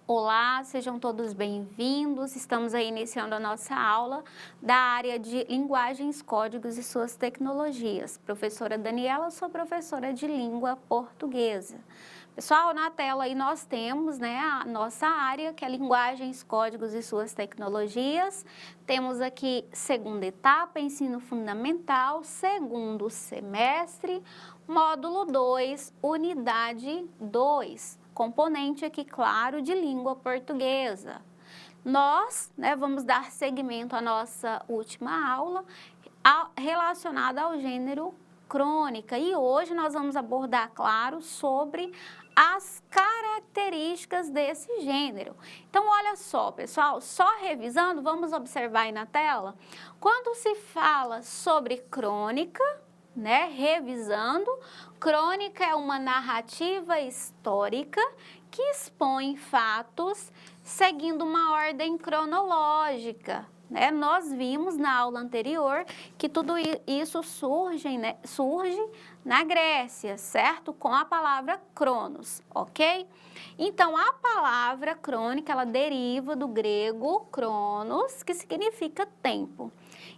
Olá, sejam todos bem-vindos. Estamos aí iniciando a nossa aula da área de linguagens, códigos e suas tecnologias. Professora Daniela, sou professora de língua portuguesa. Pessoal, na tela aí nós temos, a nossa área, que é linguagens, códigos e suas tecnologias. Temos aqui segunda etapa, ensino fundamental, segundo semestre, módulo 2, unidade 2. Componente aqui, claro, de língua portuguesa. Nós, vamos dar seguimento à nossa última aula relacionada ao gênero crônica e hoje nós vamos abordar, claro, sobre as características desse gênero. Então, olha só, pessoal, só revisando, vamos observar aí na tela, quando se fala sobre crônica, revisando, crônica é uma narrativa histórica que expõe fatos seguindo uma ordem cronológica. Nós vimos na aula anterior que tudo isso surge na Grécia, certo? Com a palavra cronos, ok? Então, a palavra crônica, ela deriva do grego cronos, que significa tempo.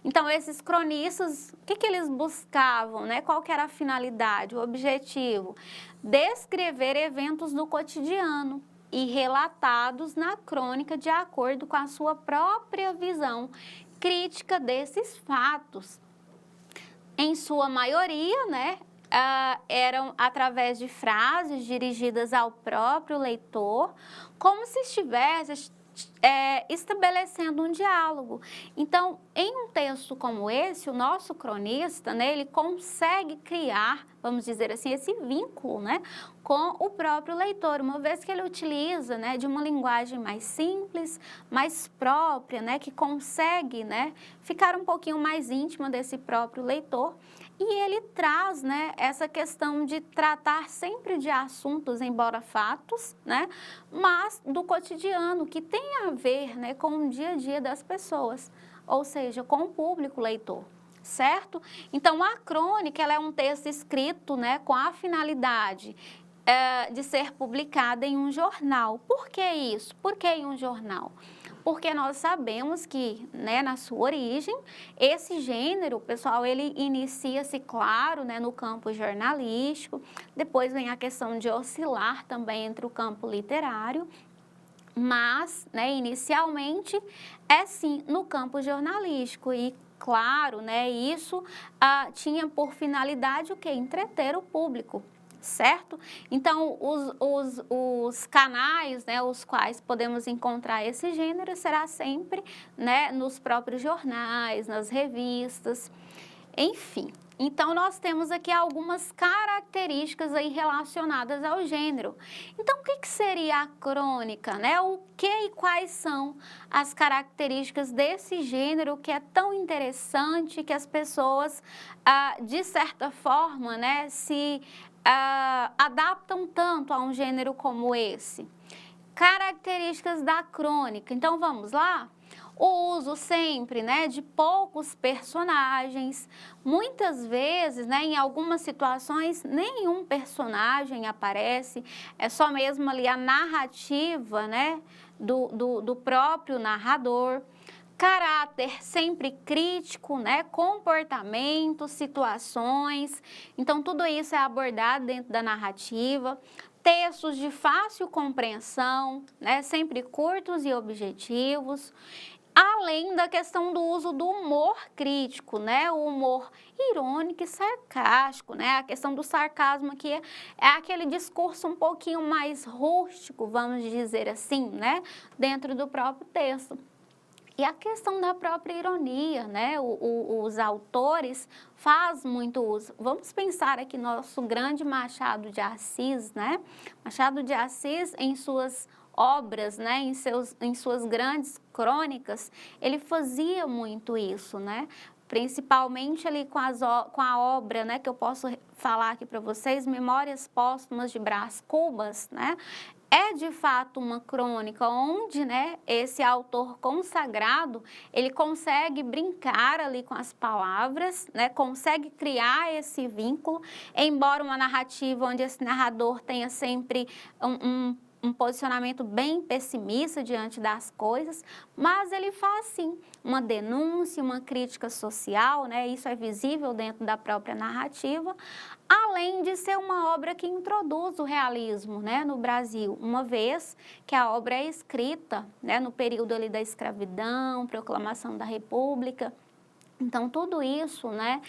Então, esses cronistas, o que eles buscavam, Qual que era a finalidade, o objetivo? Descrever eventos do cotidiano e relatados na crônica de acordo com a sua própria visão crítica desses fatos. Em sua maioria, eram através de frases dirigidas ao próprio leitor, como se estivesse estabelecendo um diálogo. Então, em um texto como esse, o nosso cronista, ele consegue criar, vamos dizer assim, esse vínculo, com o próprio leitor, uma vez que ele utiliza, de uma linguagem mais simples, mais própria, que consegue, ficar um pouquinho mais íntima desse próprio leitor. E ele traz, essa questão de tratar sempre de assuntos, embora fatos, mas do cotidiano, que tem a ver, com o dia a dia das pessoas, ou seja, com o público leitor, certo? Então, a crônica, ela é um texto escrito, com a finalidade de ser publicada em um jornal. Por que isso? Por que em um jornal? Porque nós sabemos que, na sua origem, esse gênero, pessoal, ele inicia-se, claro, no campo jornalístico, depois vem a questão de oscilar também entre o campo literário, mas, inicialmente, é sim no campo jornalístico e, claro, isso tinha por finalidade o quê? Entreter o público. Certo? Então, os canais, os quais podemos encontrar esse gênero será sempre, nos próprios jornais, nas revistas, enfim. Então, nós temos aqui algumas características aí relacionadas ao gênero. Então, o que seria a crônica, O que e quais são as características desse gênero que é tão interessante que as pessoas, de certa forma, se adaptam tanto a um gênero como esse? Características da crônica. Então, vamos lá? O uso sempre, de poucos personagens. Muitas vezes, em algumas situações, nenhum personagem aparece. É só mesmo ali a narrativa, do próprio narrador. Caráter sempre crítico, comportamento, situações. Então, tudo isso é abordado dentro da narrativa. Textos de fácil compreensão, sempre curtos e objetivos. Além da questão do uso do humor crítico, o humor irônico e sarcástico, a questão do sarcasmo aqui é aquele discurso um pouquinho mais rústico, vamos dizer assim, dentro do próprio texto. E a questão da própria ironia, os autores fazem muito uso. Vamos pensar aqui nosso grande Machado de Assis, Machado de Assis, em suas obras, em suas grandes crônicas, ele fazia muito isso, Principalmente ali com a obra, que eu posso falar aqui para vocês, Memórias Póstumas de Brás Cubas, É de fato uma crônica onde, esse autor consagrado, ele consegue brincar ali com as palavras, consegue criar esse vínculo, embora uma narrativa onde esse narrador tenha sempre um um posicionamento bem pessimista diante das coisas, mas ele faz sim uma denúncia, uma crítica social, né? Isso é visível dentro da própria narrativa, além de ser uma obra que introduz o realismo, né, no Brasil, uma vez que a obra é escrita, né, no período ali da escravidão, proclamação da República. Então, tudo isso, né,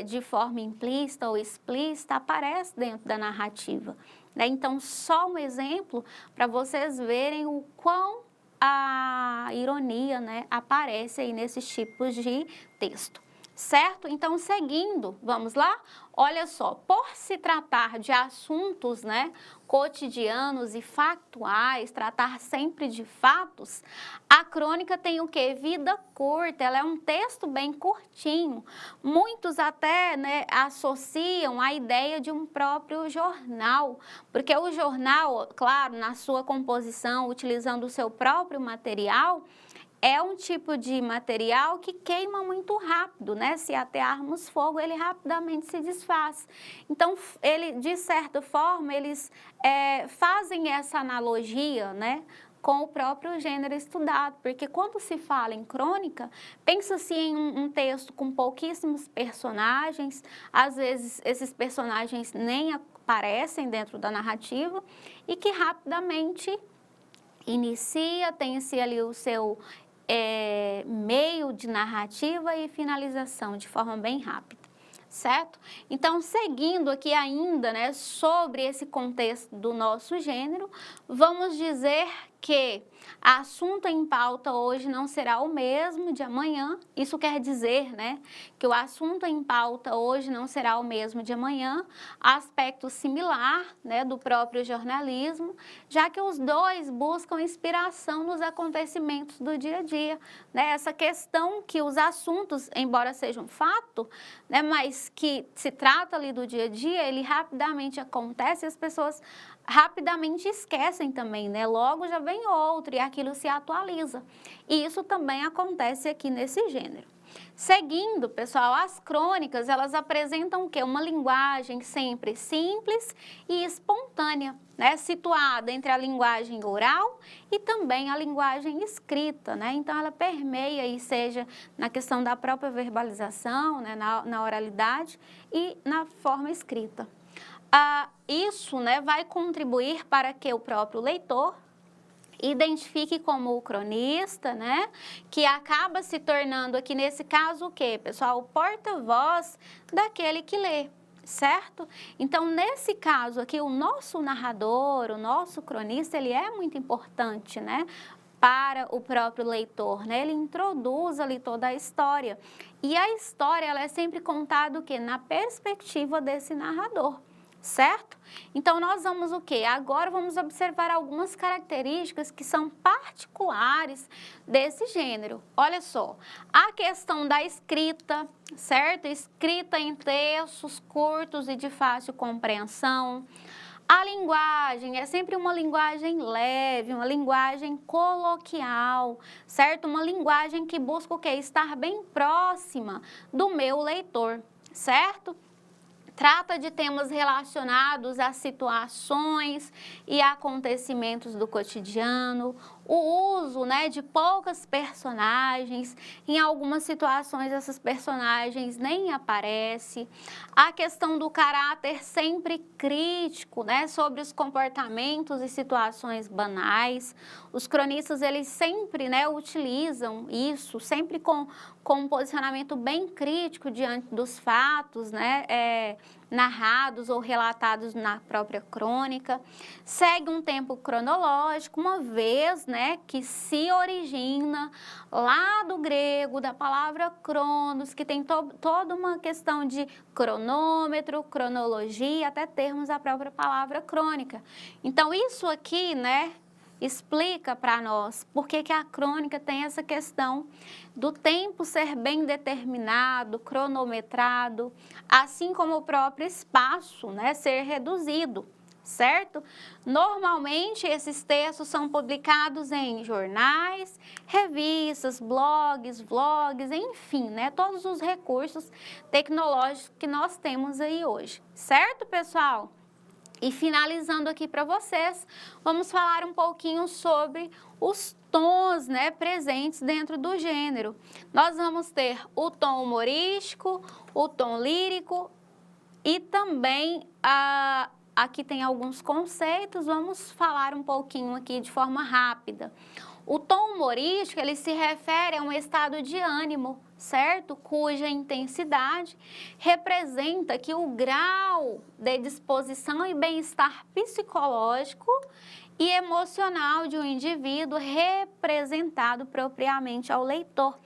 de forma implícita ou explícita, aparece dentro da narrativa, né? Então, só um exemplo para vocês verem o quão a ironia, né, aparece aí nesses tipos de texto. Certo? Então, seguindo, vamos lá? Olha só, por se tratar de assuntos, né, cotidianos e factuais, tratar sempre de fatos, a crônica tem o quê? Vida curta, ela é um texto bem curtinho. Muitos até, né, associam a ideia de um próprio jornal, porque o jornal, claro, na sua composição, utilizando o seu próprio material, é um tipo de material que queima muito rápido, né? Se atearmos fogo, ele rapidamente se desfaz. Então, ele, de certa forma, eles fazem essa analogia, né, com o próprio gênero estudado, porque quando se fala em crônica, pensa-se em um texto com pouquíssimos personagens, às vezes esses personagens nem aparecem dentro da narrativa e que rapidamente inicia, tem-se ali o seu meio de narrativa e finalização de forma bem rápida, certo? Então, seguindo aqui ainda, né, sobre esse contexto do nosso gênero, vamos dizer que assunto em pauta hoje não será o mesmo de amanhã. Isso quer dizer, né, que o assunto em pauta hoje não será o mesmo de amanhã, aspecto similar, né, do próprio jornalismo, já que os dois buscam inspiração nos acontecimentos do dia a dia, né? Essa questão que os assuntos, embora sejam fato, né, mas que se trata ali do dia a dia, ele rapidamente acontece e as pessoas rapidamente esquecem também, né? Logo já vem outro e aquilo se atualiza. E isso também acontece aqui nesse gênero. Seguindo, pessoal, as crônicas, elas apresentam o quê? Uma linguagem sempre simples e espontânea, né? Situada entre a linguagem oral e também a linguagem escrita, né? Então, ela permeia aí, seja na questão da própria verbalização, né? Na oralidade e na forma escrita. Isso, né, vai contribuir para que o próprio leitor identifique como o cronista, né, que acaba se tornando aqui nesse caso o quê, pessoal? O porta-voz daquele que lê, certo? Então, nesse caso aqui, o nosso narrador, o nosso cronista, ele é muito importante, né, para o próprio leitor, né? Ele introduz ali toda a história. E a história, ela é sempre contada o quê? Na perspectiva desse narrador. Certo? Então, nós vamos o quê? Agora vamos observar algumas características que são particulares desse gênero. Olha só, a questão da escrita, certo? Escrita em textos curtos e de fácil compreensão. A linguagem é sempre uma linguagem leve, uma linguagem coloquial, certo? Uma linguagem que busca o quê? Estar bem próxima do meu leitor, certo? Trata de temas relacionados a situações e acontecimentos do cotidiano, o uso, né, de poucas personagens, em algumas situações essas personagens nem aparecem, a questão do caráter sempre crítico, né, sobre os comportamentos e situações banais. Os cronistas, eles sempre, né, utilizam isso, sempre com um posicionamento bem crítico diante dos fatos, né, narrados ou relatados na própria crônica. Segue um tempo cronológico, uma vez, né, que se origina lá do grego, da palavra cronos, que tem toda uma questão de cronômetro, cronologia, até termos a própria palavra crônica. Então, isso aqui, né, explica para nós por que a crônica tem essa questão do tempo ser bem determinado, cronometrado, assim como o próprio espaço, né, ser reduzido, certo? Normalmente, esses textos são publicados em jornais, revistas, blogs, vlogs, enfim, né, todos os recursos tecnológicos que nós temos aí hoje, certo, pessoal? E finalizando aqui para vocês, vamos falar um pouquinho sobre os tons, né, presentes dentro do gênero. Nós vamos ter o tom humorístico, o tom lírico e também aqui tem alguns conceitos, vamos falar um pouquinho aqui de forma rápida. O tom humorístico, ele se refere a um estado de ânimo, certo? Cuja intensidade representa que o grau de disposição e bem-estar psicológico e emocional de um indivíduo representado propriamente ao leitor.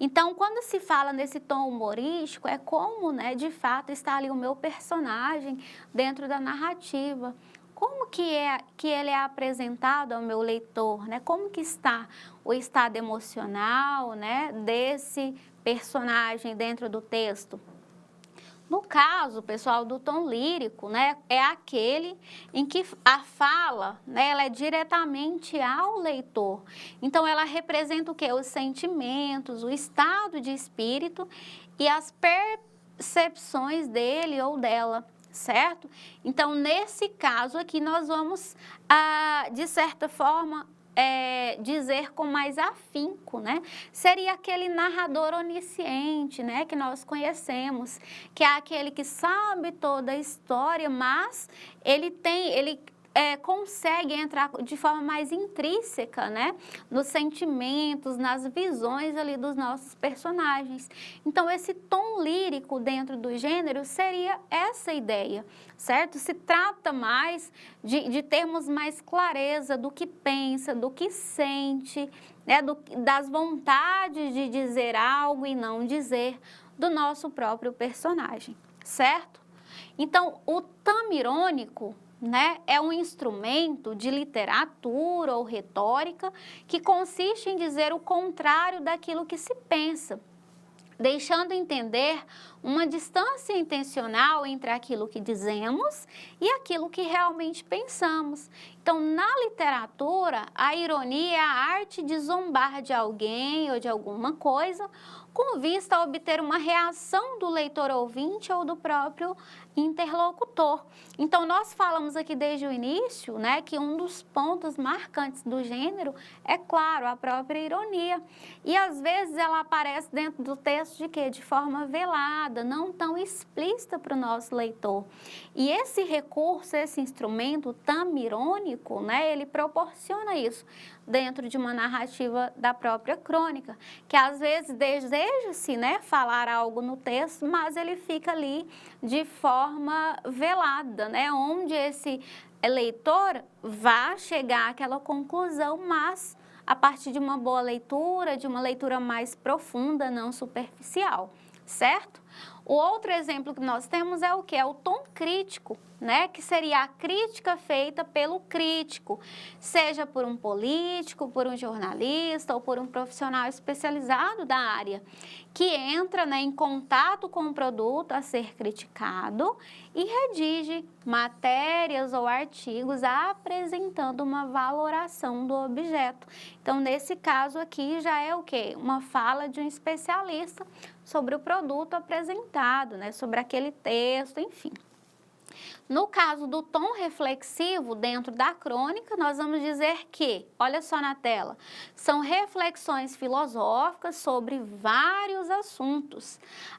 Então, quando se fala nesse tom humorístico, é como, né, de fato, está ali o meu personagem dentro da narrativa. Como que ele é apresentado ao meu leitor, né? Como que está o estado emocional, né, desse personagem dentro do texto? No caso, pessoal, do tom lírico, né, é aquele em que a fala, né, ela é diretamente ao leitor. Então, ela representa o quê? Os sentimentos, o estado de espírito e as percepções dele ou dela, certo? Então, nesse caso aqui, nós vamos, de certa forma, dizer com mais afinco, né? Seria aquele narrador onisciente, né? Que nós conhecemos, que é aquele que sabe toda a história, mas ele consegue entrar de forma mais intrínseca, né, nos sentimentos, nas visões ali dos nossos personagens. Então, esse tom lírico dentro do gênero seria essa ideia, certo? Se trata mais de termos mais clareza do que pensa, do que sente, né, das vontades de dizer algo e não dizer do nosso próprio personagem, certo? Então, o tom irônico, né, é um instrumento de literatura ou retórica que consiste em dizer o contrário daquilo que se pensa, deixando entender uma distância intencional entre aquilo que dizemos e aquilo que realmente pensamos. Então, na literatura, a ironia é a arte de zombar de alguém ou de alguma coisa com vista a obter uma reação do leitor ouvinte ou do próprio interlocutor. Então, nós falamos aqui desde o início, né, que um dos pontos marcantes do gênero é, claro, a própria ironia. E, às vezes, ela aparece dentro do texto de quê? De forma velada, não tão explícita para o nosso leitor. E esse recurso, esse instrumento tão irônico, né, ele proporciona isso dentro de uma narrativa da própria crônica, que às vezes deseja-se, né, falar algo no texto, mas ele fica ali de forma velada, né, onde esse leitor vai chegar àquela conclusão, mas a partir de uma boa leitura, de uma leitura mais profunda, não superficial, certo? O outro exemplo que nós temos é o que? É o tom crítico, né? Que seria a crítica feita pelo crítico, seja por um político, por um jornalista ou por um profissional especializado da área, que entra, né, em contato com o produto a ser criticado e redige matérias ou artigos apresentando uma valoração do objeto. Então, nesse caso aqui, já é o quê? Uma fala de um especialista sobre o produto apresentado, né? Sobre aquele texto, enfim. No caso do tom reflexivo dentro da crônica, nós vamos dizer que, olha só na tela, são reflexões filosóficas sobre vários assuntos.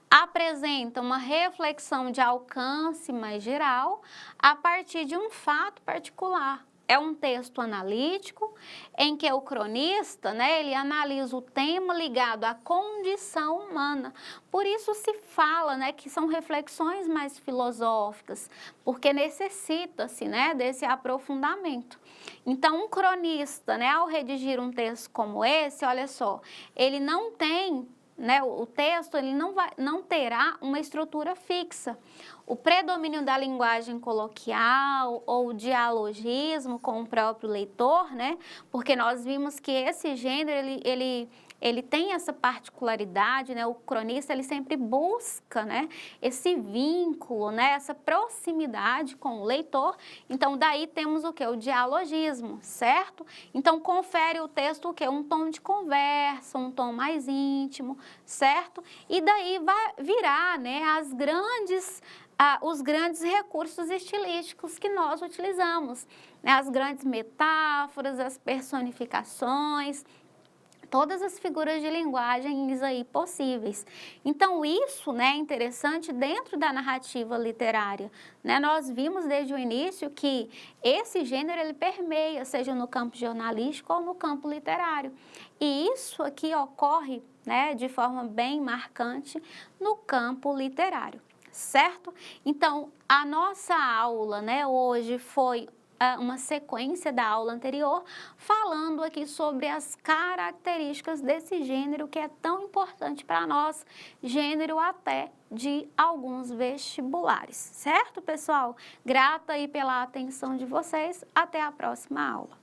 Apresenta uma reflexão de alcance mais geral a partir de um fato particular. É um texto analítico em que o cronista, né, ele analisa o tema ligado à condição humana. Por isso se fala, né, que são reflexões mais filosóficas, porque necessita-se, né, desse aprofundamento. Então, um cronista, né, ao redigir um texto como esse, olha só, ele não tem, né, o texto ele não terá uma estrutura fixa. O predomínio da linguagem coloquial ou dialogismo com o próprio leitor, né? Porque nós vimos que esse gênero, ele tem essa particularidade, né? O cronista, ele sempre busca, né, esse vínculo, né, essa proximidade com o leitor. Então, daí temos o quê? O dialogismo, certo? Então, confere o texto o quê? Um tom de conversa, um tom mais íntimo, certo? E daí vai virar, né, as grandes os grandes recursos estilísticos que nós utilizamos, né? As grandes metáforas, as personificações, todas as figuras de linguagens aí possíveis. Então, isso, né, é interessante dentro da narrativa literária, né? Nós vimos desde o início que esse gênero, ele permeia, seja no campo jornalístico ou no campo literário. E isso aqui ocorre, né, de forma bem marcante no campo literário, certo? Então, a nossa aula, né, hoje foi uma sequência da aula anterior, falando aqui sobre as características desse gênero que é tão importante para nós, gênero até de alguns vestibulares, certo, pessoal? Grata aí pela atenção de vocês, até a próxima aula.